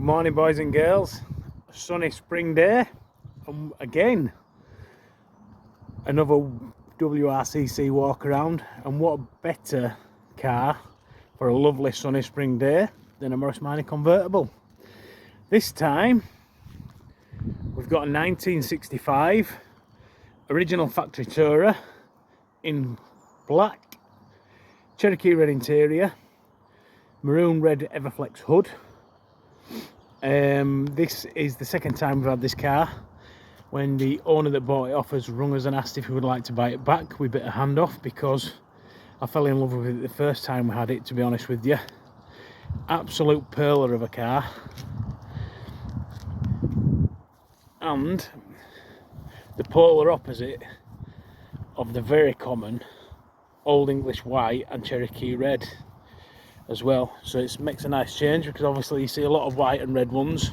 Good morning, boys and girls. A sunny spring day, and again another WRCC walk around. And what a better car for a lovely sunny spring day than a Morris Minor convertible. This time we've got a 1965 original factory tourer in black, Cherokee red interior, maroon red Everflex hood. This is the second time we've had this car. When the owner that bought it off us rung us and asked if we would like to buy it back, we bit a hand off because I fell in love with it the first time we had it, to be honest with you. Absolute pearler of a car. And the polar opposite of the very common Old English white and Cherokee red as well. So it makes a nice change because obviously you see a lot of white and red ones,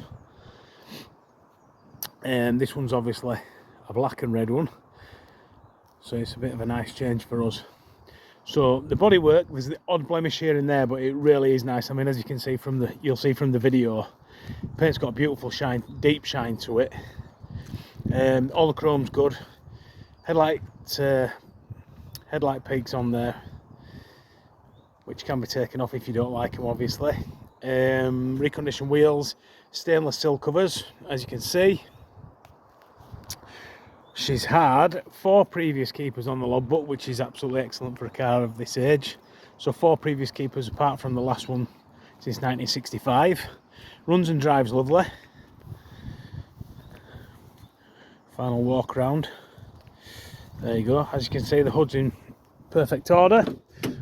and this one's obviously a black and red one, so it's a bit of a nice change for us. So the bodywork, there's the odd blemish here and there, but it really is nice. I mean, as you can see from you'll see from the video, paint's got a beautiful shine, deep shine to it. All the chrome's good. Headlight peaks on there, which can be taken off if you don't like them, obviously. Reconditioned wheels, stainless steel covers, as you can see. She's had 4 previous keepers on the logbook, which is absolutely excellent for a car of this age. So 4 previous keepers apart from the last one since 1965. Runs and drives lovely. Final walk around. There you go. As you can see, the hood's in perfect order.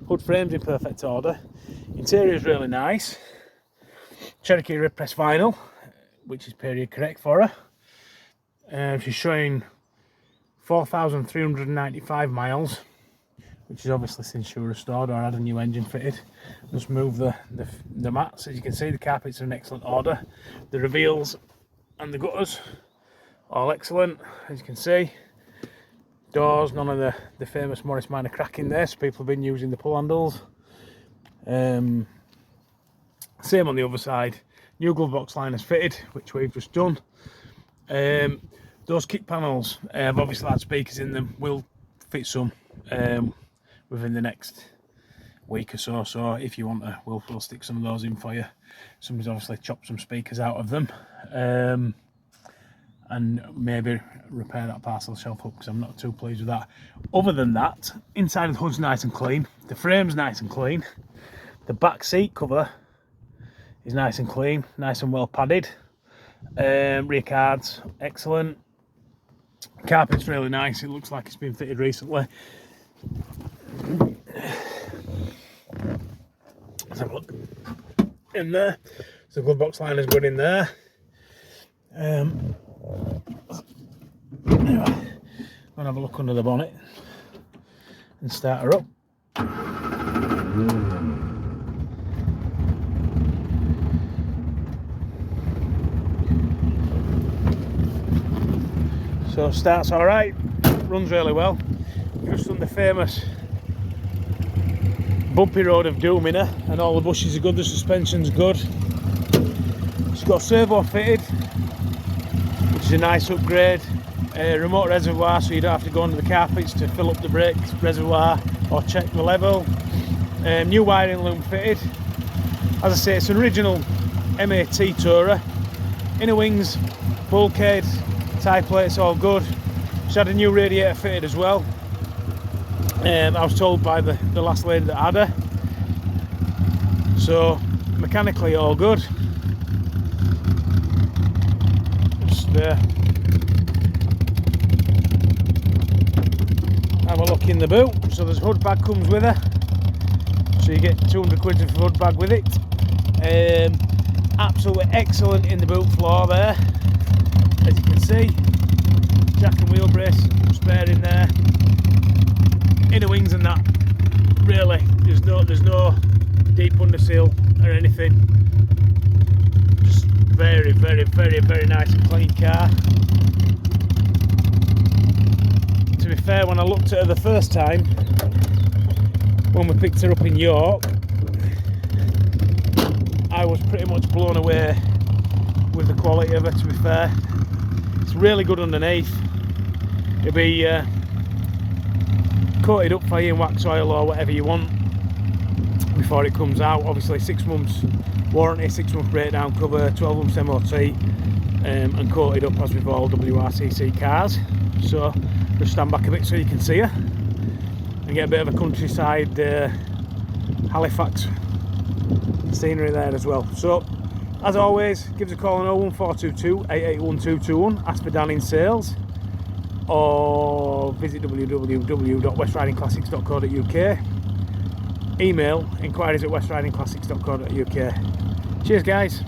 Hood frame's in perfect order. Interior is really nice. Cherokee red press vinyl, which is period correct for her. She's showing 4,395 miles, which is obviously since she was restored or had a new engine fitted. Just move the mats. As you can see, the carpets are in excellent order. The reveals and the gutters, all excellent, as you can see. Doors, none of the famous Morris Minor cracking there, so people have been using the pull handles. Same on the other side. New glove box liners fitted, which we've just done. Those kick panels have obviously had speakers in them. We'll fit some within the next week or so. So if you want to, we'll stick some of those in for you. Somebody's obviously chopped some speakers out of them. And maybe repair that parcel shelf up, because I'm not too pleased with that. Other than that, inside of the hood's nice and clean. The frame's nice and clean. The back seat cover is nice and clean, nice and well padded. Rear cards, excellent. Carpet's really nice. It looks like it's been fitted recently. Let's have a look in there. So the glove box liner's good in there. Anyway, I'm gonna have a look under the bonnet and start her up. So starts all right, runs really well. Just on the famous bumpy road of doom in her, and all the bushes are good, the suspension's good. It's got a servo fitted, which is a nice upgrade. Remote reservoir, so you don't have to go under the carpets to fill up the brake reservoir or check the level. New wiring loom fitted. As I say, it's an original MAT tourer. Inner wings, bulkhead, tie plates, all good. She's had a new radiator fitted as well. I was told by the last lady that had her. So mechanically all good. Just have a look in the boot. So there's a hood bag comes with her, so you get 200 quid of hood bag with it. Absolutely excellent in the boot floor there, as you can see. Jack and wheel brace spare in there. Inner wings and that, really, there's no deep underseal or anything. Just very nice and clean car. To be fair, when I looked at her the first time, when we picked her up in York, I was pretty much blown away quality of it, to be fair. It's really good underneath. It'll be coated up for you in wax oil or whatever you want before it comes out. Obviously 6 months warranty, 6 months breakdown cover, 12 months MOT, and coated up as with all WRCC cars. So just stand back a bit so you can see her and get a bit of a countryside Halifax scenery there as well. So as always, give us a call on 01422 881221, ask for Dan in sales, or visit www.westridingclassics.co.uk. Email inquiries@westridingclassics.co.uk. Cheers guys.